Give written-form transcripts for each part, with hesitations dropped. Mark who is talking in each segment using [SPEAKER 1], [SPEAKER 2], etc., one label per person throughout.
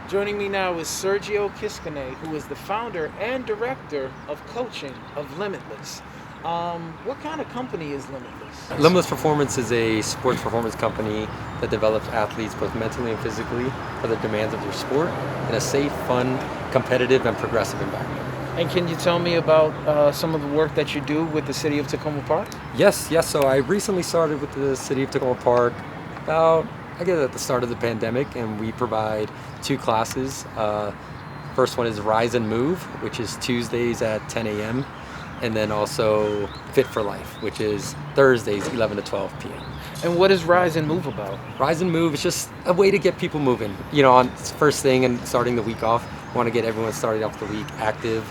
[SPEAKER 1] Joining me now is Sergio Kiskane, who is the founder and director of coaching of Limitless. What kind of company is Limitless?
[SPEAKER 2] Limitless Performance is a sports performance company that develops athletes both mentally and physically for the demands of their sport in a safe, fun, competitive, and progressive environment.
[SPEAKER 1] And can you tell me about some of the work that you do with the city of Takoma Park?
[SPEAKER 2] Yes. So I recently started with the city of Takoma Park at the start of the pandemic, and we provide 2 classes. First one is Rise and Move, which is Tuesdays at 10 a.m. And then also Fit for Life, which is Thursdays, 11 to 12 p.m.
[SPEAKER 1] And what is Rise and Move about?
[SPEAKER 2] Rise and Move is just a way to get people moving. On first thing and starting the week off, want to get everyone starting off the week active,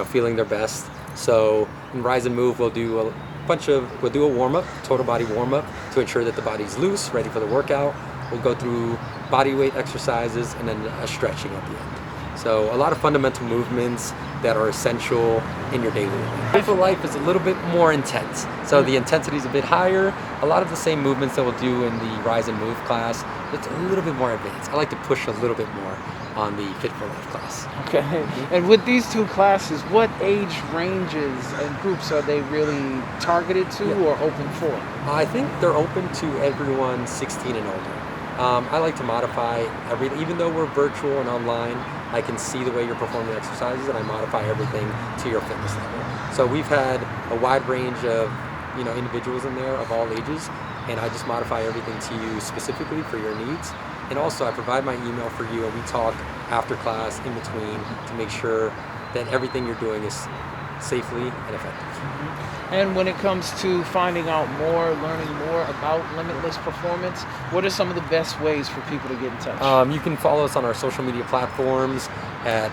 [SPEAKER 2] feeling their best. So in Rise and Move, we'll do a warm-up, total body warm-up to ensure that the body's loose, ready for the workout. We'll go through body weight exercises and then a stretching at the end. So a lot of fundamental movements that are essential in your daily life. Fit for Life is a little bit more intense. So the intensity is a bit higher. A lot of the same movements that we'll do in the Rise and Move class, it's a little bit more advanced. I like to push a little bit more on the Fit for Life class.
[SPEAKER 1] Okay. And with these 2 classes, what age ranges and groups are they really targeted to or open for?
[SPEAKER 2] I think they're open to everyone 16 and older. I like to modify even though we're virtual and online, I can see the way you're performing exercises and I modify everything to your fitness level. So we've had a wide range of individuals in there of all ages, and I just modify everything to you specifically for your needs. And also I provide my email for you, and we talk after class, in between, to make sure that everything you're doing is safely and effective.
[SPEAKER 1] And when it comes to finding out more, learning more about Limitless Performance, what are some of the best ways for people to get in touch?
[SPEAKER 2] You can follow us on our social media platforms at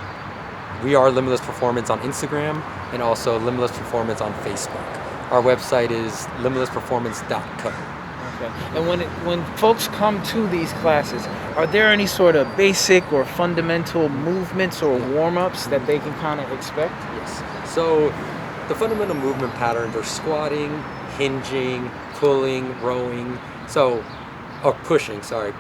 [SPEAKER 2] We Are Limitless Performance on Instagram, and also Limitless Performance on Facebook. Our website is limitlessperformance.co.
[SPEAKER 1] Okay. And when folks come to these classes, are there any sort of basic or fundamental movements or warm-ups that they can kind of expect?
[SPEAKER 2] Yes. So the fundamental movement patterns are squatting, hinging, pulling, rowing,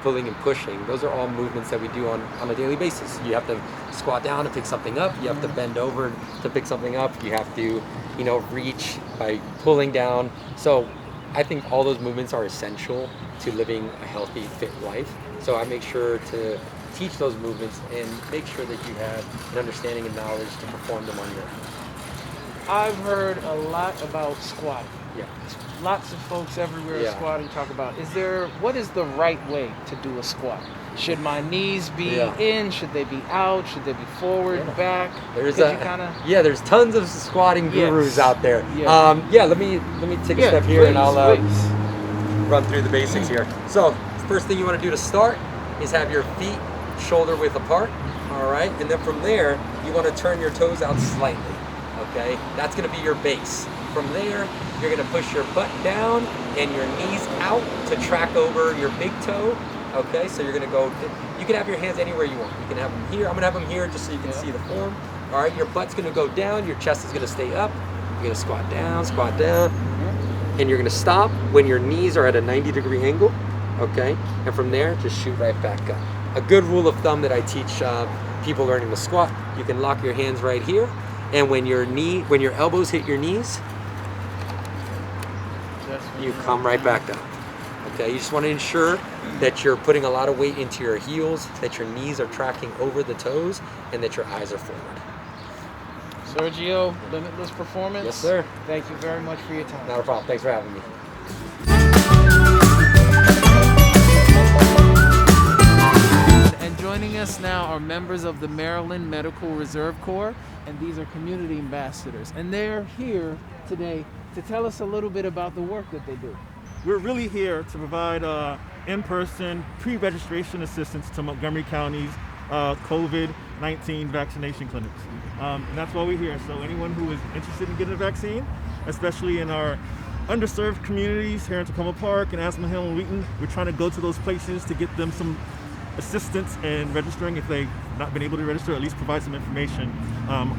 [SPEAKER 2] pulling and pushing. Those are all movements that we do on a daily basis. You have to squat down to pick something up. You have to bend over to pick something up. You have to, reach by pulling down. So I think all those movements are essential to living a healthy, fit life. So I make sure to teach those movements and make sure that you have an understanding and knowledge to perform them on your own.
[SPEAKER 1] I've heard a lot about squatting.
[SPEAKER 2] Yeah.
[SPEAKER 1] Lots of folks everywhere
[SPEAKER 2] Yeah.
[SPEAKER 1] squatting talk about. What is the right way to do a squat? Should my knees be in? Should they be out? Should they be forward, back?
[SPEAKER 2] There's tons of squatting gurus out there.
[SPEAKER 1] Yeah.
[SPEAKER 2] Let me take a step here,
[SPEAKER 1] please,
[SPEAKER 2] and I'll
[SPEAKER 1] please.
[SPEAKER 2] run through the basics here. So first thing you want to do to start is have your feet shoulder width apart. All right, and then from there you want to turn your toes out slightly. Okay, that's going to be your base. From there, you're going to push your butt down and your knees out to track over your big toe. Okay, so you're going to go, you can have your hands anywhere you want. You can have them here. I'm going to have them here just so you can see the form. All right, your butt's going to go down. Your chest is going to stay up. You're going to squat down. And you're going to stop when your knees are at a 90-degree angle. Okay, and from there, just shoot right back up. A good rule of thumb that I teach people learning to squat, you can lock your hands right here. And when your elbows hit your knees, you come right back up. Okay, you just want to ensure that you're putting a lot of weight into your heels, that your knees are tracking over the toes, and that your eyes are forward.
[SPEAKER 1] Sergio, Limitless Performance.
[SPEAKER 2] Yes, sir.
[SPEAKER 1] Thank you very much for your time.
[SPEAKER 2] Not a problem. Thanks for having me.
[SPEAKER 1] And joining us now are members of the Maryland Medical Reserve Corps, and these are community ambassadors. And they're here today to tell us a little bit about the work that they do.
[SPEAKER 3] We're really here to provide in-person pre-registration assistance to Montgomery County's COVID-19 vaccination clinics. And that's why we're here. So anyone who is interested in getting a vaccine, especially in our underserved communities here in Takoma Park and Asthma Hill and Wheaton, we're trying to go to those places to get them some assistance in registering if they've not been able to register, at least provide some information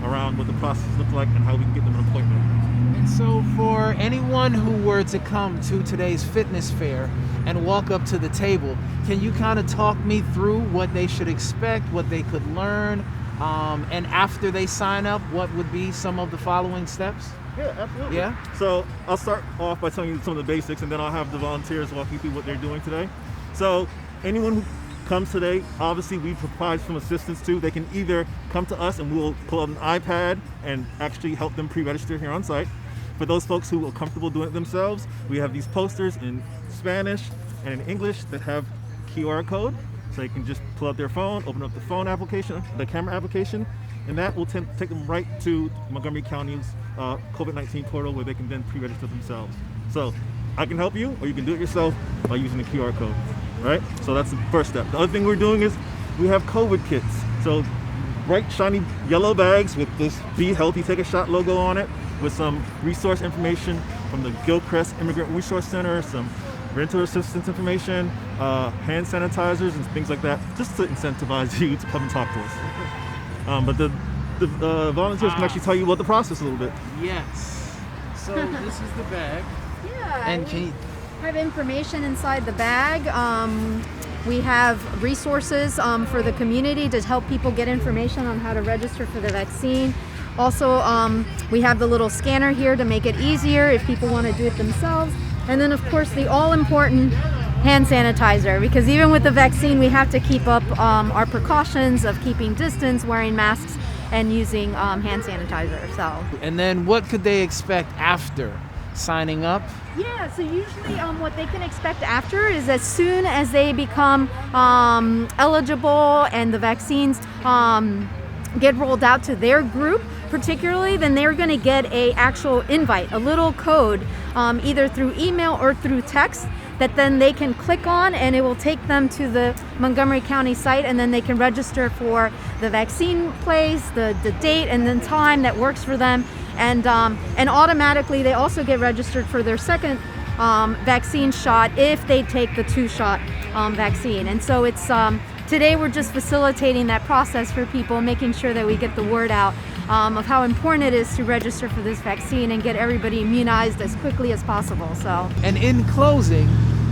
[SPEAKER 3] around what the process looks like and how we can get them an appointment.
[SPEAKER 1] And So for anyone who were to come to today's fitness fair and walk up to the table, can you kind of talk me through what they should expect, what they could learn, and after they sign up, what would be some of the following steps?
[SPEAKER 3] Yeah, absolutely.
[SPEAKER 1] Yeah?
[SPEAKER 3] So I'll start off by telling you some of the basics, and then I'll have the volunteers walk you through what they're doing today. So anyone who comes today, obviously we provide some assistance to. They can either come to us and we'll pull out an iPad and actually help them pre-register here on site. For those folks who are comfortable doing it themselves, we have these posters in Spanish and in English that have QR code. So they can just pull out their phone, open up the phone application, the camera application, and that will take them right to Montgomery County's COVID-19 portal where they can then pre-register themselves. So I can help you, or you can do it yourself by using the QR code, right? So that's the first step. The other thing we're doing is we have COVID kits. So bright, shiny yellow bags with this Be Healthy, Take a Shot logo on it, with some resource information from the Gilchrist Immigrant Resource Center, some rental assistance information, hand sanitizers and things like that, just to incentivize you to come and talk to us. But the volunteers can actually tell you about the process a little bit.
[SPEAKER 1] Yes. So this is the bag.
[SPEAKER 4] Yeah,
[SPEAKER 1] And
[SPEAKER 4] we
[SPEAKER 1] can you,
[SPEAKER 4] have information inside the bag. We have resources for the community to help people get information on how to register for the vaccine. Also, we have the little scanner here to make it easier if people want to do it themselves. And then, of course, the all-important hand sanitizer, because even with the vaccine, we have to keep up our precautions of keeping distance, wearing masks, and using hand sanitizer. So.
[SPEAKER 1] and then what could they expect after signing up?
[SPEAKER 4] Yeah, so usually what they can expect after is as soon as they become eligible and the vaccines get rolled out to their group, particularly, then they're going to get a actual invite, a little code, either through email or through text, that then they can click on, and it will take them to the Montgomery County site, and then they can register for the vaccine place, the date and then time that works for them, and automatically they also get registered for their second vaccine shot if they take the 2-shot vaccine. And so it's today we're just facilitating that process for people, making sure that we get the word out of how important it is to register for this vaccine and get everybody immunized as quickly as possible. So.
[SPEAKER 1] And in closing,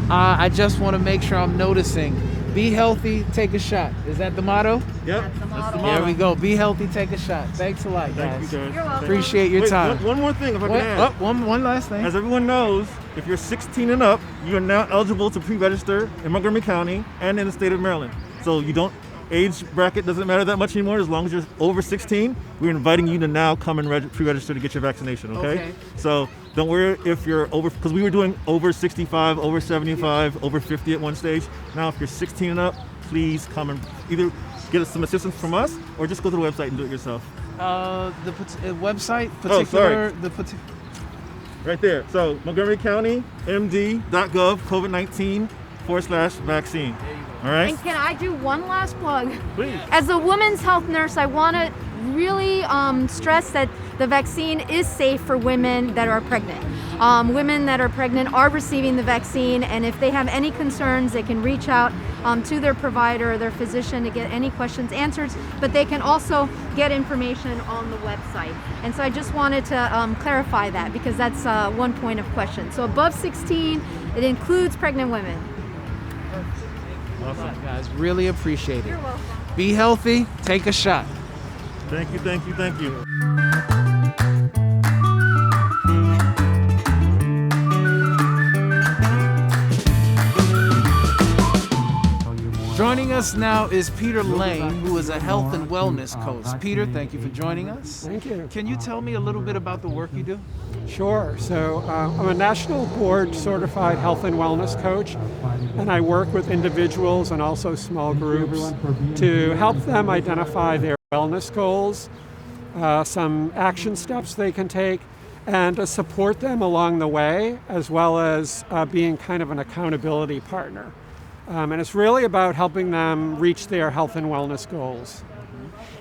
[SPEAKER 1] I just want to make sure I'm noticing, be healthy, take a shot. Is that the motto?
[SPEAKER 3] Yep,
[SPEAKER 4] That's the motto.
[SPEAKER 1] There we go. Be healthy, take a shot. Thanks a lot, guys.
[SPEAKER 3] Thank you, guys.
[SPEAKER 4] You're welcome.
[SPEAKER 1] Appreciate your
[SPEAKER 3] Wait,
[SPEAKER 1] time.
[SPEAKER 3] one more thing, if I can add.
[SPEAKER 1] One last thing.
[SPEAKER 3] As everyone knows, if you're 16 and up, you are now eligible to pre-register in Montgomery County and in the state of Maryland. So you don't, age bracket doesn't matter that much anymore. As long as you're over 16, we're inviting you to now come and pre-register to get your vaccination, okay? So don't worry if you're over, because we were doing over 65, over 75, over 50 at one stage. Now if you're 16 and up, please come and either get us some assistance from us or just go to the website and do it yourself.
[SPEAKER 1] The website,
[SPEAKER 3] sorry.
[SPEAKER 1] particular.
[SPEAKER 3] Right there. So Montgomery County, md.gov, COVID-19/vaccine. All right?
[SPEAKER 4] And can I do one last plug?
[SPEAKER 3] Please.
[SPEAKER 4] As a women's health nurse, I want to really stress that the vaccine is safe for women that are pregnant. Women that are pregnant are receiving the vaccine, and if they have any concerns, they can reach out to their provider or their physician to get any questions answered, but they can also get information on the website. And so I just wanted to clarify that, because that's one point of question. So above 16, it includes pregnant women.
[SPEAKER 3] Awesome.
[SPEAKER 1] Guys, really appreciate it.
[SPEAKER 4] You're welcome.
[SPEAKER 1] Be healthy, take a shot.
[SPEAKER 3] Thank you, thank you, thank you.
[SPEAKER 1] Joining us now is Peter Lane, who is a health and wellness coach. Peter, thank you for joining us.
[SPEAKER 5] Thank you.
[SPEAKER 1] Can you tell me a little bit about the work you do?
[SPEAKER 5] Sure. So I'm a national board certified health and wellness coach, and I work with individuals and also small groups to help them identify their wellness goals, some action steps they can take, and to support them along the way, as well as being kind of an accountability partner. And it's really about helping them reach their health and wellness goals.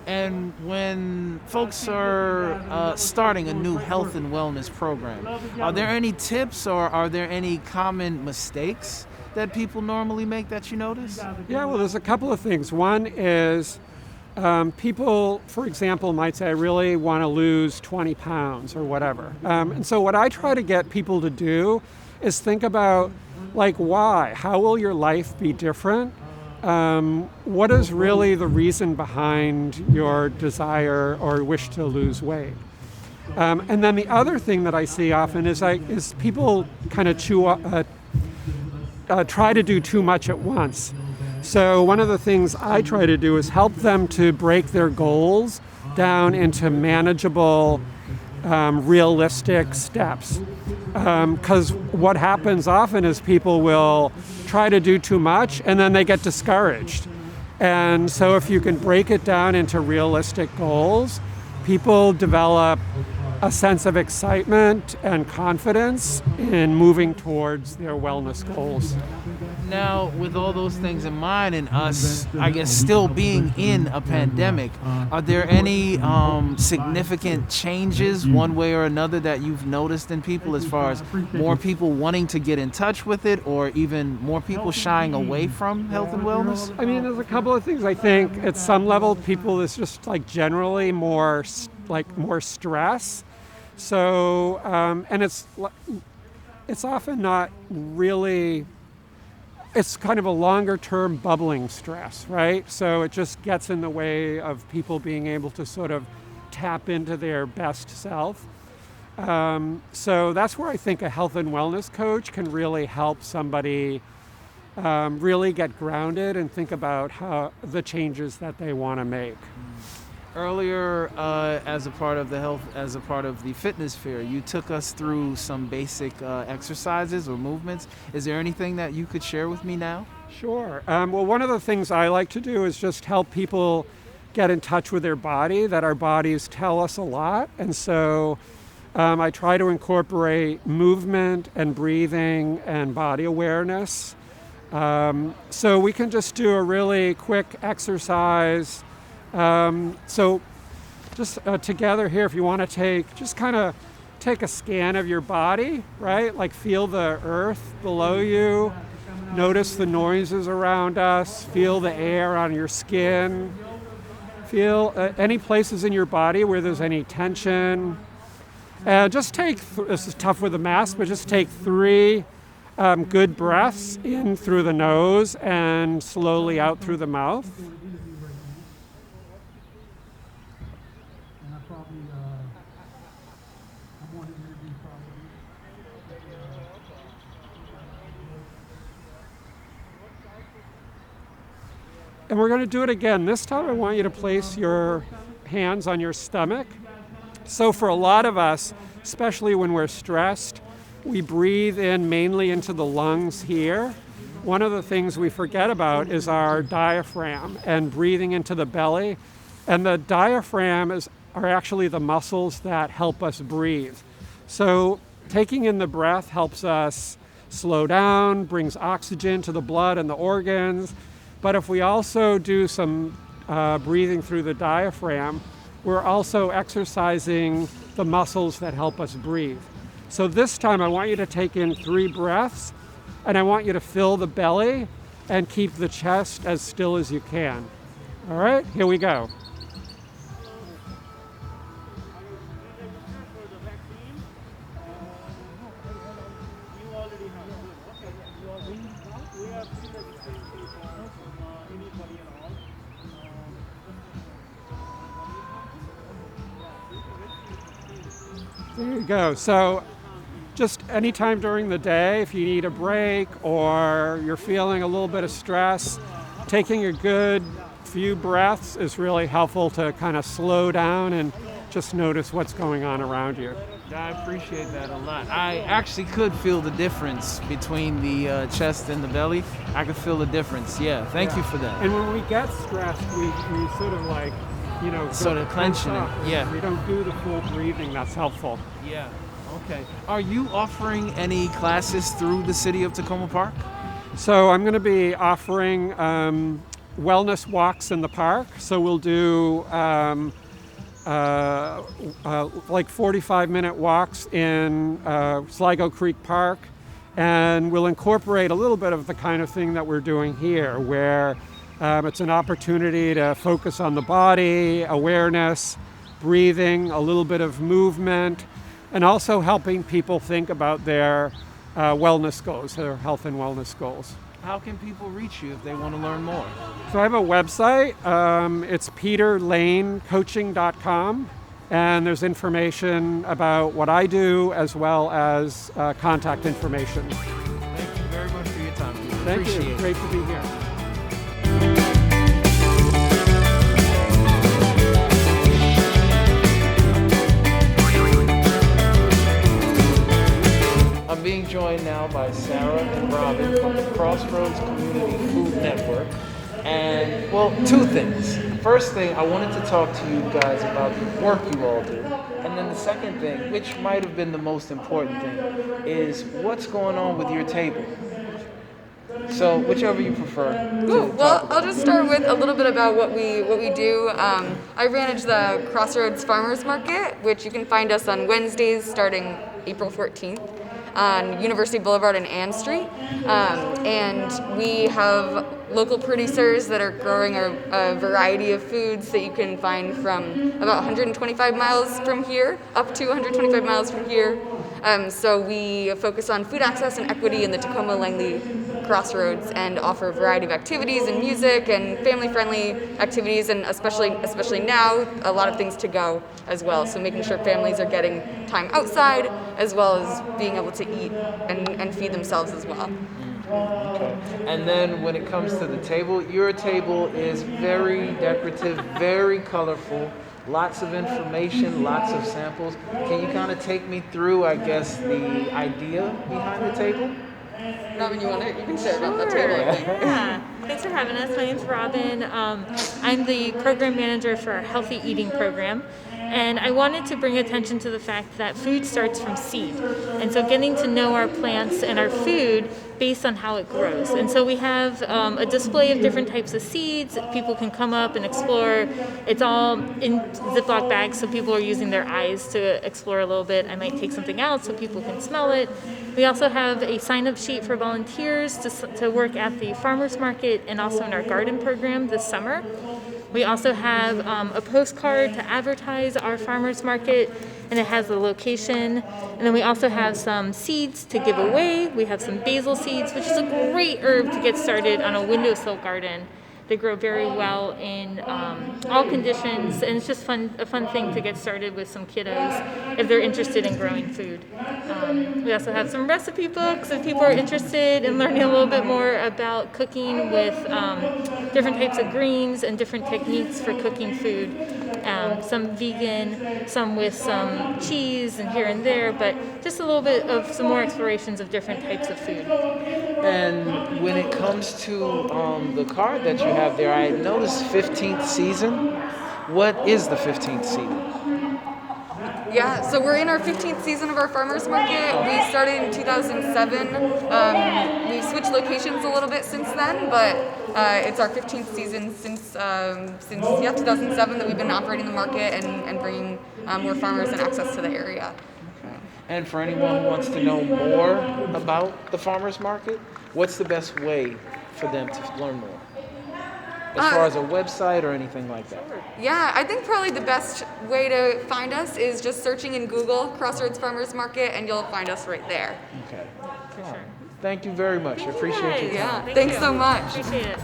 [SPEAKER 1] And when folks are starting a new health and wellness program, are there any tips or are there any common mistakes that people normally make that you notice?
[SPEAKER 5] Yeah, well, there's a couple of things. One is People, for example, might say, I really want to lose 20 pounds or whatever. And so what I try to get people to do is think about, like, why? How will your life be different? What is really the reason behind your desire or wish to lose weight? And then the other thing that I see often is people kind of try to do too much at once. So one of the things I try to do is help them to break their goals down into manageable, realistic steps. Because what happens often is people will try to do too much and then they get discouraged. And so if you can break it down into realistic goals, people develop a sense of excitement and confidence in moving towards their wellness goals.
[SPEAKER 1] Now, with all those things in mind and us, I guess, still being in a pandemic, are there any significant changes one way or another that you've noticed in people as far as more people wanting to get in touch with it or even more people shying away from health and wellness?
[SPEAKER 5] I mean, there's a couple of things. I think at some level, people is just like generally more stress. So, and it's often not really, it's kind of a longer term bubbling stress, right? So it just gets in the way of people being able to sort of tap into their best self. So that's where I think a health and wellness coach can really help somebody really get grounded and think about how the changes that they want to make.
[SPEAKER 1] Earlier, as a part of the fitness fair, you took us through some basic exercises or movements. Is there anything that you could share with me now?
[SPEAKER 5] Sure. Well, one of the things I like to do is just help people get in touch with their body, that our bodies tell us a lot. And so I try to incorporate movement and breathing and body awareness. So we can just do a really quick exercise. So just together here, if you want to take a scan of your body, right? Like feel the earth below you, notice the noises around us, feel the air on your skin, feel any places in your body where there's any tension. And just this is tough with a mask, but just take 3 good breaths in through the nose and slowly out through the mouth. And we're going to do it again. This time I want you to place your hands on your stomach. So for a lot of us, especially when we're stressed, we breathe in mainly into the lungs here. One of the things we forget about is our diaphragm and breathing into the belly. And the diaphragm are actually the muscles that help us breathe. So taking in the breath helps us slow down, brings oxygen to the blood and the organs. But if we also do some breathing through the diaphragm, we're also exercising the muscles that help us breathe. So this time I want you to take in 3 breaths, and I want you to fill the belly and keep the chest as still as you can. All right, here we go. There you go. So just anytime during the day, if you need a break or you're feeling a little bit of stress, taking a good few breaths is really helpful to kind of slow down and just notice what's going on around you.
[SPEAKER 1] I appreciate that a lot. I actually could feel the difference between the chest and the belly. I could feel the difference. Yeah, thank you for that.
[SPEAKER 5] And when we get stressed, we sort of like,
[SPEAKER 1] sort of clenching it. Yeah.
[SPEAKER 5] We don't do the full breathing. That's helpful.
[SPEAKER 1] Yeah. Okay. Are you offering any classes through the city of Takoma Park?
[SPEAKER 5] So I'm going to be offering wellness walks in the park. So we'll do like 45-minute walks in Sligo Creek Park, and we'll incorporate a little bit of the kind of thing that we're doing here, where It's an opportunity to focus on the body, awareness, breathing, a little bit of movement, and also helping people think about their wellness goals, their health and wellness goals.
[SPEAKER 1] How can people reach you if they want to learn more?
[SPEAKER 5] So I have a website. It's peterlanecoaching.com, and there's information about what I do as well as contact information.
[SPEAKER 1] Thank you very much for your time, Peter.
[SPEAKER 5] Thank
[SPEAKER 1] Appreciate
[SPEAKER 5] you.
[SPEAKER 1] it.
[SPEAKER 5] Great to be here.
[SPEAKER 1] I'm being joined now by Sarah and Robin from the Crossroads Community Food Network. And, well, two things. First thing, I wanted to talk to you guys about the work you all do. And then the second thing, which might have been the most important thing, is what's going on with your table. So, whichever you prefer.
[SPEAKER 6] Well, I'll just start with a little bit about what we do. I manage the Crossroads Farmers Market, which you can find us on Wednesdays starting April 14th. On University Boulevard and Ann Street. And we have local producers that are growing a variety of foods that you can find from about 125 miles from here, up to 125 miles from here. So we focus on food access and equity in the Takoma Langley Crossroads and offer a variety of activities and music and family-friendly activities, and especially now, a lot of things to go as well. So making sure families are getting time outside as well as being able to eat and feed themselves as well.
[SPEAKER 1] Okay. And then when it comes to the table, your table is very decorative, very colorful, lots of information, lots of samples. Can you kind of take me through, I guess, the idea behind the table?
[SPEAKER 6] Robin, you can share about that table, I think.
[SPEAKER 7] Yeah. Thanks for having us. My name's Robin. I'm the program manager for our Healthy Eating program. And I wanted to bring attention to the fact that food starts from seed. And so getting to know our plants and our food based on how it grows. And so we have a display of different types of seeds. People can come up and explore. It's all in Ziploc bags, so people are using their eyes to explore a little bit. I might take something out so people can smell it. We also have a sign-up sheet for volunteers to work at the farmers market and also in our garden program this summer. We also have a postcard to advertise our farmers market, and it has the location. And then we also have some seeds to give away. We have some basil seeds, which is a great herb to get started on a windowsill garden. They grow very well in all conditions, and it's just a fun thing to get started with some kiddos if they're interested in growing food. We also have some recipe books if people are interested in learning a little bit more about cooking with different types of greens and different techniques for cooking food. Some vegan, some with some cheese and here and there, but just a little bit of some more explorations of different types of food.
[SPEAKER 1] And when it comes to the card that you have there, I noticed 15th season. What is the 15th season?
[SPEAKER 6] Yeah, so we're in our 15th season of our farmers market. We started in 2007. We've switched locations a little bit since then, but it's our 15th season since 2007 that we've been operating the market and bringing more farmers and access to the area.
[SPEAKER 1] And for anyone who wants to know more about the farmers market, what's the best way for them to learn more? As far as a website or anything like that?
[SPEAKER 6] Yeah, I think probably the best way to find us is just searching in Google Crossroads Farmers Market, and you'll find us right there.
[SPEAKER 1] Okay.
[SPEAKER 7] For sure.
[SPEAKER 1] Thank you very much. I appreciate your time.
[SPEAKER 6] Yeah, thanks so much.
[SPEAKER 7] Appreciate it.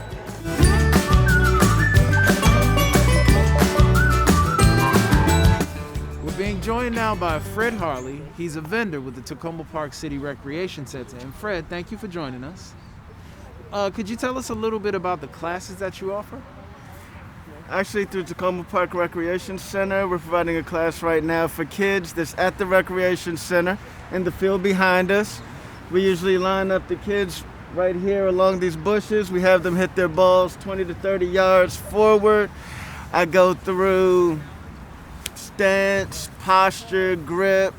[SPEAKER 1] We're being joined now by Fred Harley. He's a vendor with the Takoma Park City Recreation Center. And Fred, thank you for joining us. Could you tell us a little bit about the classes that you offer?
[SPEAKER 8] Actually, through Takoma Park Recreation Center, we're providing a class right now for kids that's at the Recreation Center in the field behind us. We usually line up the kids right here along these bushes. We have them hit their balls 20 to 30 yards forward. I go through stance, posture, grip.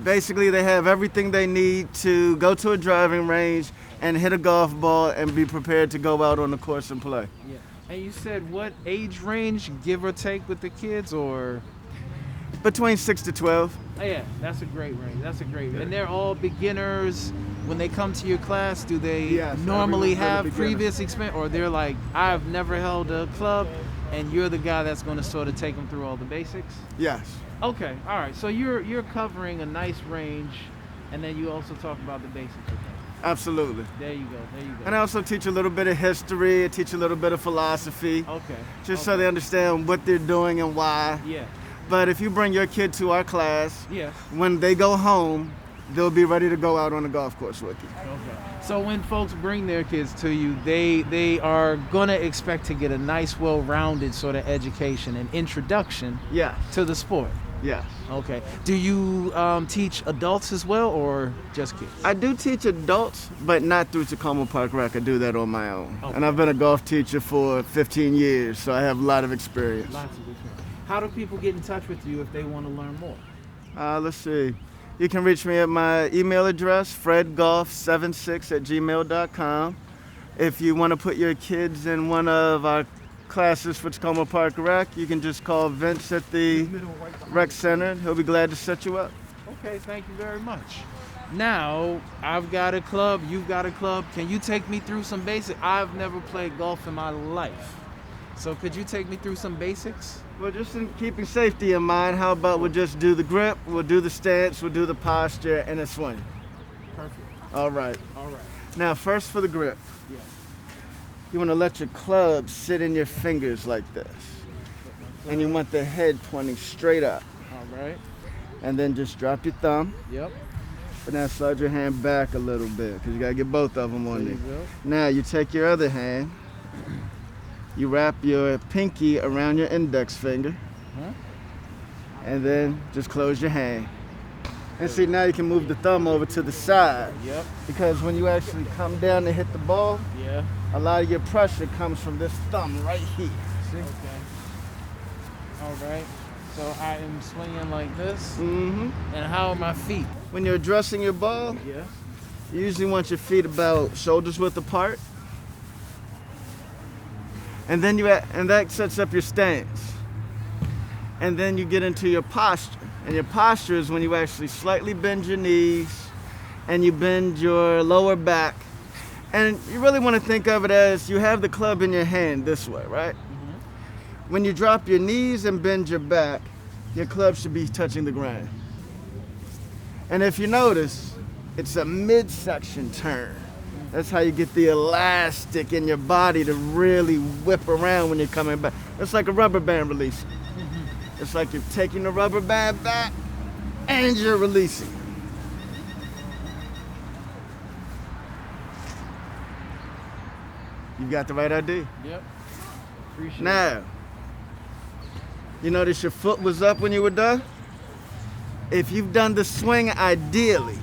[SPEAKER 8] Basically, they have everything they need to go to a driving range and hit a golf ball and be prepared to go out on the course and play.
[SPEAKER 1] Yeah. And you said what age range, give or take, with the kids, or?
[SPEAKER 8] Between 6 to 12.
[SPEAKER 1] Oh, yeah, that's a great range. That's a great range. And they're all beginners when they come to your class, do they
[SPEAKER 8] Yes,
[SPEAKER 1] normally
[SPEAKER 8] everyone's very
[SPEAKER 1] have
[SPEAKER 8] beginner.
[SPEAKER 1] previous experience, or they're like, I've never held a club, and you're the guy that's going to sort of take them through all the basics?
[SPEAKER 8] Yes.
[SPEAKER 1] Okay, all right. So you're covering a nice range, and then you also talk about the basics of things.
[SPEAKER 8] Absolutely.
[SPEAKER 1] There you go. There you go.
[SPEAKER 8] And I also teach a little bit of history, I teach a little bit of philosophy,
[SPEAKER 1] Okay.
[SPEAKER 8] just so they understand what they're doing and why.
[SPEAKER 1] Yeah.
[SPEAKER 8] But if you bring your kid to our class,
[SPEAKER 1] Yes.
[SPEAKER 8] when they go home, they'll be ready to go out on the golf course with you.
[SPEAKER 1] Okay. So when folks bring their kids to you, they are gonna expect to get a nice, well-rounded sort of education and introduction
[SPEAKER 8] Yes.
[SPEAKER 1] to the sport.
[SPEAKER 8] Yes.
[SPEAKER 1] Okay. Do you teach adults as well, or just kids?
[SPEAKER 8] I do teach adults, but not through Takoma Park Rec. I do that on my own.
[SPEAKER 1] Okay.
[SPEAKER 8] And I've been a golf teacher for 15 years, so I have a lot of experience.
[SPEAKER 1] Lots of different. How do people get in touch with you if they want to learn more?
[SPEAKER 8] Let's see. You can reach me at my email address, fredgolf76@gmail.com. If you want to put your kids in one of our classes for Takoma Park Rec, you can just call Vince at the rec center. He'll be glad to set you up.
[SPEAKER 1] Okay, thank you very much. Now, I've got a club, you've got a club. Can you take me through some basics? I've never played golf in my life. So could you take me through some basics?
[SPEAKER 8] Well, just in keeping safety in mind, how about we'll just do the grip, we'll do the stance, we'll do the posture, and a swing.
[SPEAKER 1] Perfect.
[SPEAKER 8] All right.
[SPEAKER 1] All right.
[SPEAKER 8] Now, first for the grip.
[SPEAKER 1] Yeah.
[SPEAKER 8] You want to let your club sit in your fingers like this. And you want the head pointing straight up.
[SPEAKER 1] All right.
[SPEAKER 8] And then just drop your thumb.
[SPEAKER 1] Yep.
[SPEAKER 8] But now slide your hand back a little bit because you got to get both of them on
[SPEAKER 1] There
[SPEAKER 8] there.
[SPEAKER 1] you go.
[SPEAKER 8] Now you take your other hand. You wrap your pinky around your index finger.
[SPEAKER 1] Huh?
[SPEAKER 8] And then just close your hand. And see, now you can move the thumb over to the side.
[SPEAKER 1] Yep.
[SPEAKER 8] Because when you actually come down to hit the ball,
[SPEAKER 1] Yeah.
[SPEAKER 8] a lot of your pressure comes from this thumb right here. See?
[SPEAKER 1] Okay. All right. So I am swinging like this.
[SPEAKER 8] Mm-hmm.
[SPEAKER 1] And how are my feet?
[SPEAKER 8] When you're addressing your ball,
[SPEAKER 1] Yeah.
[SPEAKER 8] you usually want your feet about shoulders width apart. And then and that sets up your stance. And then you get into your posture. And your posture is when you actually slightly bend your knees and you bend your lower back. And you really want to think of it as you have the club in your hand this way, right?
[SPEAKER 1] Mm-hmm.
[SPEAKER 8] When you drop your knees and bend your back, your club should be touching the ground. And if you notice, it's a midsection turn. That's how you get the elastic in your body to really whip around when you're coming back. It's like a rubber band release. It's like you're taking the rubber band back and you're releasing. You got the right idea.
[SPEAKER 1] Yep. Appreciate it.
[SPEAKER 8] Now, you notice your foot was up when you were done? If you've done the swing ideally,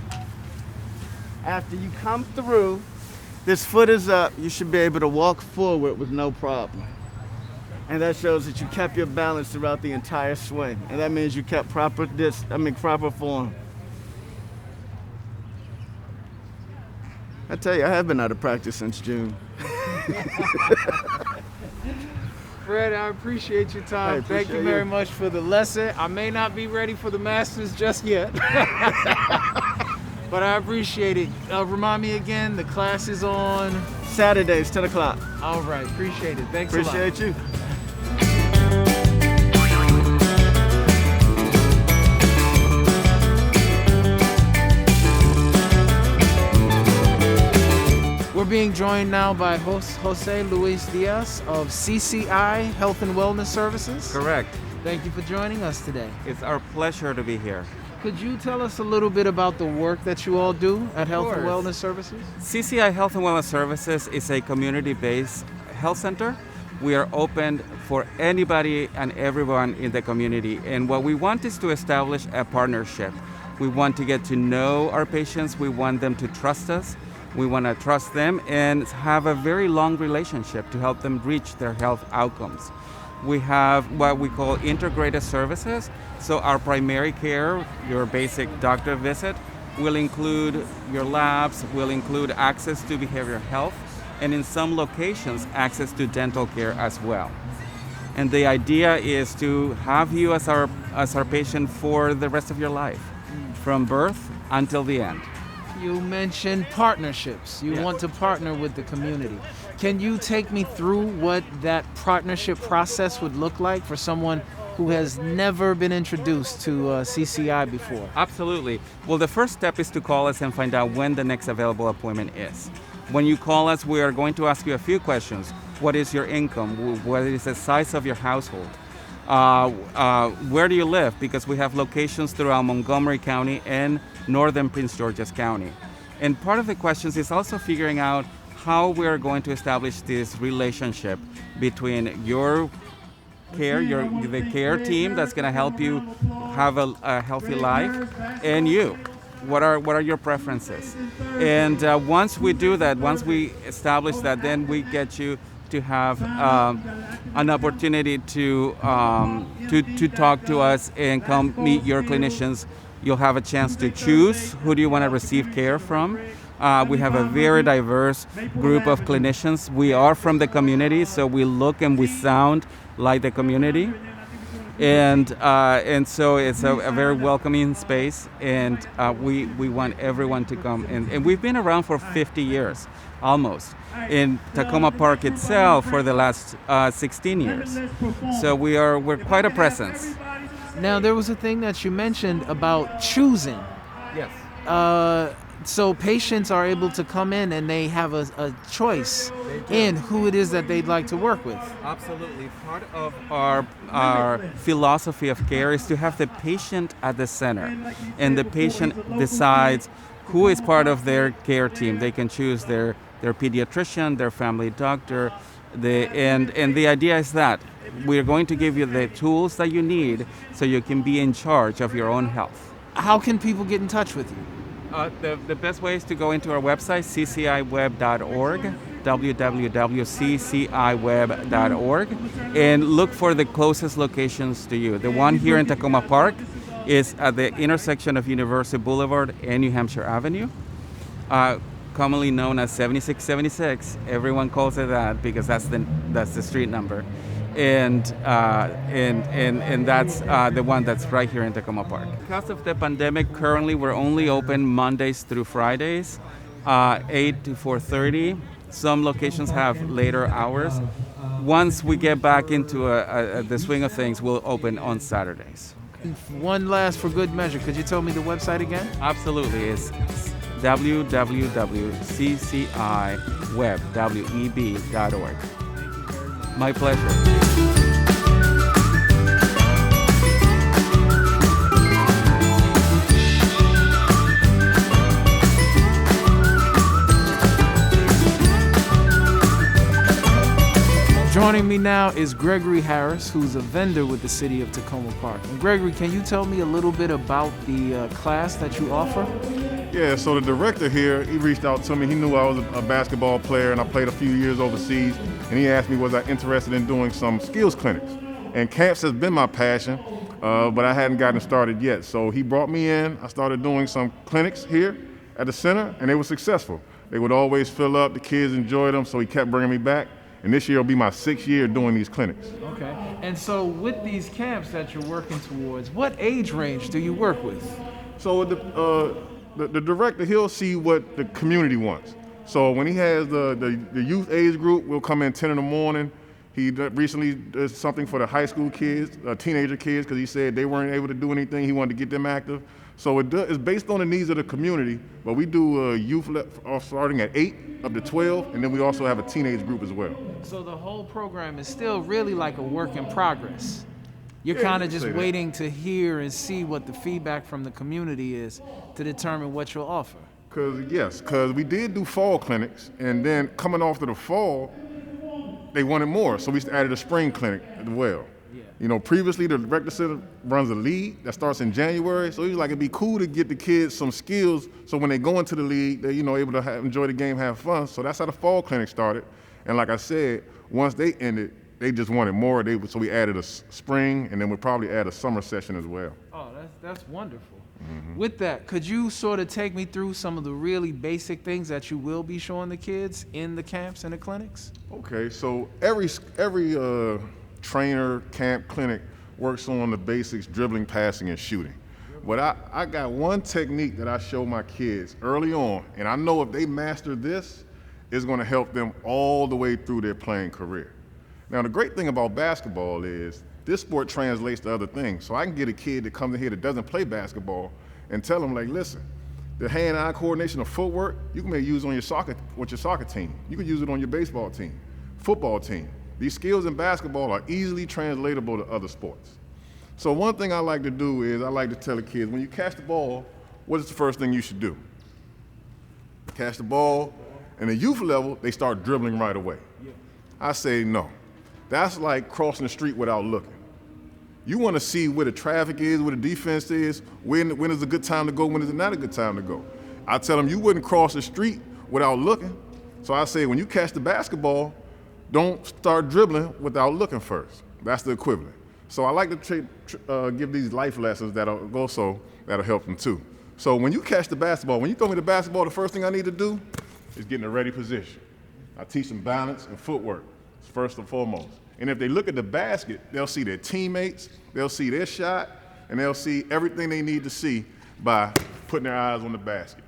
[SPEAKER 8] after you come through, this foot is up, you should be able to walk forward with no problem. And that shows that you kept your balance throughout the entire swing. And that means you kept proper form. I tell you, I have been out of practice since June.
[SPEAKER 1] Fred, I appreciate your time.
[SPEAKER 8] Hey,
[SPEAKER 1] Thank you
[SPEAKER 8] appreciate
[SPEAKER 1] very
[SPEAKER 8] you.
[SPEAKER 1] much for the lesson. I may not be ready for the Masters just yet, but I appreciate it. Remind me again, the class is on
[SPEAKER 8] Saturdays, 10 o'clock.
[SPEAKER 1] All right, appreciate it. Thanks a lot.
[SPEAKER 8] Appreciate you.
[SPEAKER 1] We're being joined now by Jose Luis Diaz of CCI Health and Wellness Services.
[SPEAKER 9] Correct.
[SPEAKER 1] Thank you for joining us today.
[SPEAKER 9] It's our pleasure to be here.
[SPEAKER 1] Could you tell us a little bit about the work that you all do at Health and
[SPEAKER 9] course.
[SPEAKER 1] Wellness Services?
[SPEAKER 9] CCI Health and Wellness Services is a community-based health center. We are open for anybody and everyone in the community. And what we want is to establish a partnership. We want to get to know our patients. We want them to trust us. We want to trust them and have a very long relationship to help them reach their health outcomes. We have what we call integrated services. So our primary care, your basic doctor visit, will include your labs, will include access to behavioral health, and in some locations, access to dental care as well. And the idea is to have you as our patient for the rest of your life, from birth until the end.
[SPEAKER 1] You mentioned partnerships. You
[SPEAKER 9] Yes.
[SPEAKER 1] want to partner with the community. Can you take me through what that partnership process would look like for someone who has never been introduced to CCI before?
[SPEAKER 9] Absolutely. Well, the first step is to call us and find out when the next available appointment is. When you call us, we are going to ask you a few questions. What is your income? What is the size of your household? Where do you live? Because we have locations throughout Montgomery County and northern Prince George's County. And part of the questions is also figuring out how we are going to establish this relationship between your care, the care team that's going to help you have a healthy life, and you. What are your preferences? And once we do that, once we establish that, then we get you to have an opportunity to talk to us and come meet your clinicians. You'll have a chance to choose who do you want to receive care from. We have a very diverse group of clinicians. We are from the community, so we look and we sound like the community. And so it's a very welcoming space, and we want everyone to come. And we've been around for 50 years, almost, in Takoma Park itself for the last 16 years. So we're quite a presence.
[SPEAKER 1] Now, there was a thing that you mentioned about choosing.
[SPEAKER 9] Yes.
[SPEAKER 1] So patients are able to come in and they have a choice in who it is that they'd like to work with.
[SPEAKER 9] Absolutely. Part of our philosophy of care is to have the patient at the center, and the patient decides who is part of their care team. They can choose their pediatrician, their family doctor, and the idea is that we're going to give you the tools that you need so you can be in charge of your own health.
[SPEAKER 1] How can people get in touch with you?
[SPEAKER 9] The best way is to go into our website, cciweb.org, www.cciweb.org, and look for the closest locations to you. The one here in Takoma Park is at the intersection of University Boulevard and New Hampshire Avenue, commonly known as 7676. Everyone calls it that because that's the street number. And that's the one that's right here in Takoma Park. Because of the pandemic, currently we're only open Mondays through Fridays, 8 to 4:30. Some locations have later hours. Once we get back into the swing of things, we'll open on Saturdays.
[SPEAKER 1] One last for good measure, could you tell me the website again?
[SPEAKER 9] Absolutely, it's www.cciweb.org. My pleasure.
[SPEAKER 1] Joining me now is Gregory Harris, who's a vendor with the city of Takoma Park. And Gregory, can you tell me a little bit about the class that you offer?
[SPEAKER 10] Yeah, so the director here, he reached out to me. He knew I was a basketball player and I played a few years overseas. And he asked me, was I interested in doing some skills clinics? And camps has been my passion, but I hadn't gotten started yet. So he brought me in. I started doing some clinics here at the center, and they were successful. They would always fill up. The kids enjoyed them, so he kept bringing me back. And this year will be my 6th year doing these clinics.
[SPEAKER 1] Okay. And so with these camps that you're working towards, what age range do you work with?
[SPEAKER 10] So the director, he'll see what the community wants. So when he has the youth age group, we'll come in 10 in the morning. He recently did something for the high school kids, teenager kids, because he said they weren't able to do anything. He wanted to get them active. So it's based on the needs of the community, but we do youth starting at 8 up to 12, and then we also have a teenage group as well.
[SPEAKER 1] So the whole program is still really like a work in progress. You're
[SPEAKER 10] Yeah,
[SPEAKER 1] kind
[SPEAKER 10] you
[SPEAKER 1] of
[SPEAKER 10] can
[SPEAKER 1] just
[SPEAKER 10] say that.
[SPEAKER 1] waiting to hear and see what the feedback from the community is to determine what you'll offer.
[SPEAKER 10] Because we did do fall clinics, and then coming off to the fall, they wanted more, so we added a spring clinic as well.
[SPEAKER 1] Yeah.
[SPEAKER 10] You know, previously the director center runs a league that starts in January, so he was like, it'd be cool to get the kids some skills, so when they go into the league, they're able to enjoy the game, have fun. So that's how the fall clinic started. And like I said, once they ended, they just wanted more. So we added a spring, and then we'll probably add a summer session as well.
[SPEAKER 1] Oh, that's wonderful. With that, could you sort of take me through some of the really basic things that you will be showing the kids in the camps and the clinics?
[SPEAKER 10] Okay, so every trainer, camp, clinic works on the basics, dribbling, passing, and shooting. But I got one technique that I show my kids early on, and I know if they master this, it's going to help them all the way through their playing career. Now, the great thing about basketball is this sport translates to other things. So I can get a kid that comes in here that doesn't play basketball and tell them, like, listen, the hand-eye coordination of footwork, you can maybe use on your soccer team. You can use it on your baseball team, football team. These skills in basketball are easily translatable to other sports. So one thing I like to do is I like to tell the kids, when you catch the ball, what is the first thing you should do? Catch the ball, and at youth level, they start dribbling right away. I say no. That's like crossing the street without looking. You want to see where the traffic is, where the defense is, when is a good time to go, when is it not a good time to go. I tell them you wouldn't cross the street without looking. So I say when you catch the basketball, don't start dribbling without looking first. That's the equivalent. So I like to give these life lessons that'll help them too. So when you catch the basketball, when you throw me the basketball, the first thing I need to do is get in a ready position. I teach them balance and footwork, first and foremost. And if they look at the basket, they'll see their teammates, they'll see their shot, and they'll see everything they need to see by putting their eyes on the basket.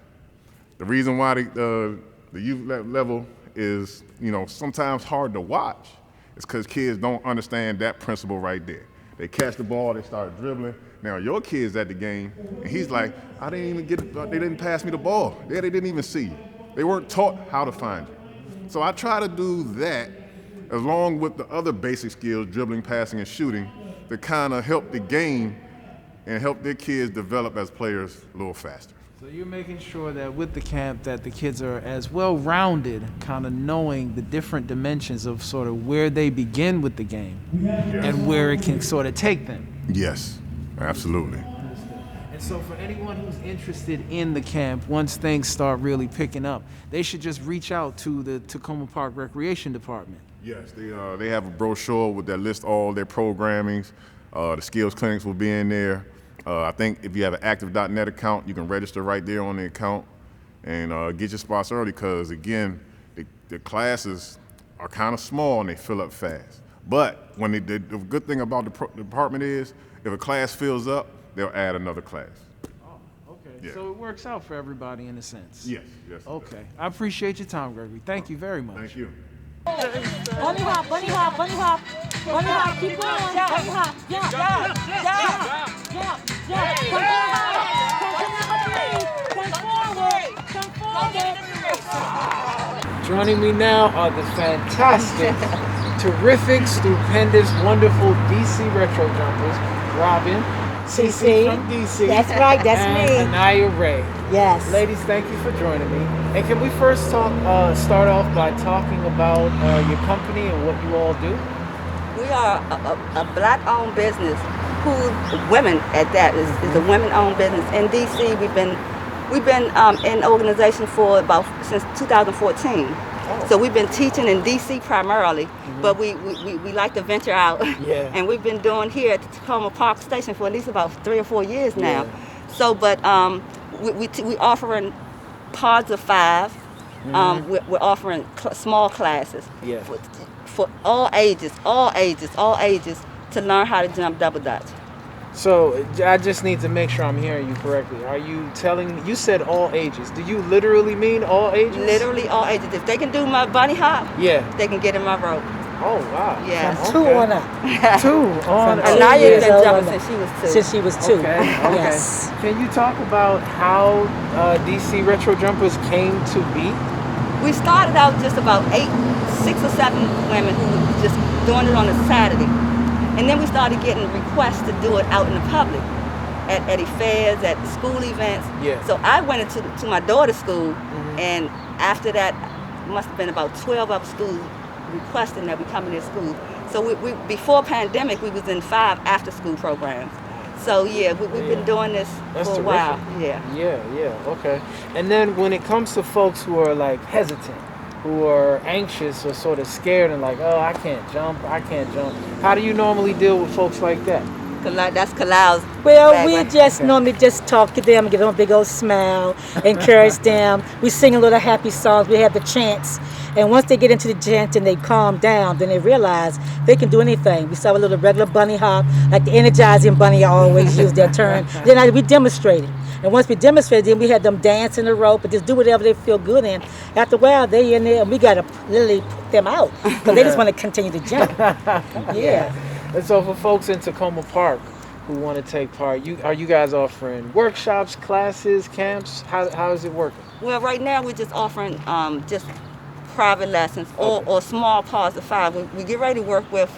[SPEAKER 10] The reason why the youth level is, sometimes hard to watch is because kids don't understand that principle right there. They catch the ball, they start dribbling. Now your kid's at the game, and he's like, they didn't pass me the ball. They didn't even see you. They weren't taught how to find you. So I try to do that along with the other basic skills, dribbling, passing, and shooting, to kind of help the game and help their kids develop as players a little faster.
[SPEAKER 1] So you're making sure that with the camp that the kids are as well-rounded, kind of knowing the different dimensions of sort of where they begin with the game and where it can sort of take them.
[SPEAKER 10] Yes, absolutely.
[SPEAKER 1] And so for anyone who's interested in the camp, once things start really picking up, they should just reach out to the Takoma Park Recreation Department.
[SPEAKER 10] Yes, they have a brochure that lists all their programmings. The skills clinics will be in there. I think if you have an active.net account, you can register right there on the account and get your spots early because, again, the classes are kind of small and they fill up fast. But the good thing about the department is if a class fills up, they'll add another class.
[SPEAKER 1] Oh, okay.
[SPEAKER 10] Yeah.
[SPEAKER 1] So it works out for everybody in a sense.
[SPEAKER 10] Yes.
[SPEAKER 1] Okay. I appreciate your time, Gregory. Thank you very much.
[SPEAKER 10] Thank you.
[SPEAKER 11] Bunny hop, bunny hop, bunny hop. Bunny hop, keep going. Bunny hop, jump, jump. Come forward.
[SPEAKER 1] Joining me now are the fantastic, terrific, stupendous, wonderful DC Retro Jumpers, Robin,
[SPEAKER 11] CC
[SPEAKER 1] from DC.
[SPEAKER 11] That's right, that's
[SPEAKER 1] and
[SPEAKER 11] me.
[SPEAKER 1] Anaya Ray.
[SPEAKER 11] Yes.
[SPEAKER 1] Ladies, thank you for joining me. And can we first start off by talking about your company and what you all do?
[SPEAKER 12] We are a black-owned business women at that, is a women-owned business. In DC, we've been in organization since 2014. Oh. So we've been teaching in DC primarily, but we like to venture out.
[SPEAKER 1] Yeah.
[SPEAKER 12] And we've been doing here at the Takoma Park Station for at least about 3 or 4 years now. Yeah. So, but we offering pods of 5. We're offering small classes for all ages to learn how to jump double dutch.
[SPEAKER 1] So I just need to make sure I'm hearing you correctly. Are you you said all ages? Do you literally mean all ages?
[SPEAKER 12] Literally all ages. If they can do my bunny hop, they can get in my rope.
[SPEAKER 1] Oh, wow.
[SPEAKER 12] Yeah.
[SPEAKER 11] From 2 on up.
[SPEAKER 1] 2 on up.
[SPEAKER 12] And Naya's been jumping since she was 2.
[SPEAKER 11] Since she was 2.
[SPEAKER 1] Okay.
[SPEAKER 11] Yes.
[SPEAKER 1] Can you talk about how DC Retro Jumpers came to be?
[SPEAKER 12] We started out just about 6 or 7 women who were just doing it on a Saturday. And then we started getting requests to do it out in the public, at fairs, at school events.
[SPEAKER 1] Yeah.
[SPEAKER 12] So I went to my daughter's school, and after that, it must have been about 12 other schools requesting that we come in their school. So we before pandemic, we was in 5 after-school programs. So yeah, we've been doing this for a while.
[SPEAKER 1] Yeah, okay. And then when it comes to folks who are like hesitant, who are anxious or sort of scared and like, oh, I can't jump. How do you normally deal with folks like that?
[SPEAKER 12] That's Kalau's.
[SPEAKER 11] Well, we just normally just talk to them, give them a big old smile, encourage them. We sing a little happy songs. We have the chants. And once they get into the chant and they calm down, then they realize they can do anything. We saw a little regular bunny hop, like the energizing bunny. I always use that term. Then we demonstrated. And once we demonstrated, then we had them dance in the rope and just do whatever they feel good in. After a while, they in there, and we got to literally put them out because they just want to continue to jump. Yeah.
[SPEAKER 1] And so for folks in Takoma Park who want to take part, are you guys offering workshops, classes, camps? How is it working?
[SPEAKER 12] Well, right now we're just offering just private lessons or small pods of 5. We get ready to work with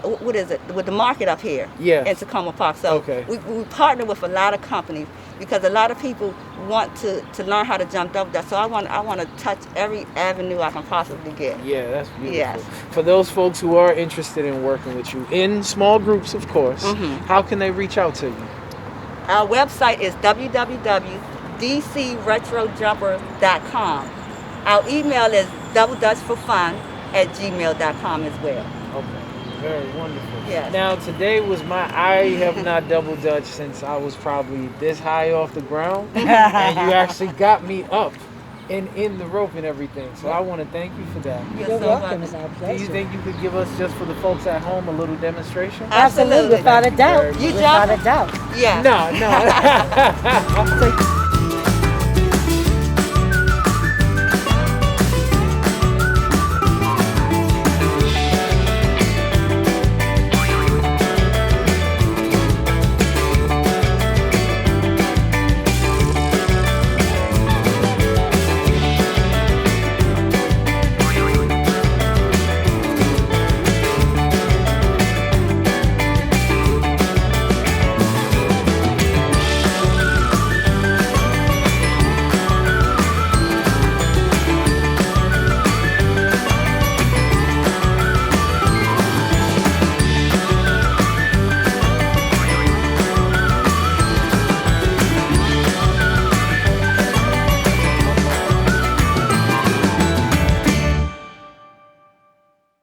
[SPEAKER 12] what is it, with the market up here in Takoma Park. So we partner with a lot of companies because a lot of people want to learn how to jump double dutch. So I want to touch every avenue I can possibly get.
[SPEAKER 1] Yeah, that's beautiful.
[SPEAKER 12] Yes.
[SPEAKER 1] For those folks who are interested in working with you, in small groups of course, how can they reach out to you?
[SPEAKER 12] Our website is www.dcretrojumper.com. Our email is doubledutchforfun@gmail.com as well.
[SPEAKER 1] Okay, very wonderful.
[SPEAKER 12] Yes.
[SPEAKER 1] Now today was I have not double dutched since I was probably this high off the ground, and you actually got me up and in the rope and everything. So I want to thank you for that.
[SPEAKER 11] You're welcome. It's our pleasure.
[SPEAKER 1] Do you think you could give us, just for the folks at home, a little demonstration?
[SPEAKER 11] Absolutely, without a doubt.
[SPEAKER 12] You
[SPEAKER 11] Without a doubt.
[SPEAKER 12] Yeah.
[SPEAKER 1] No.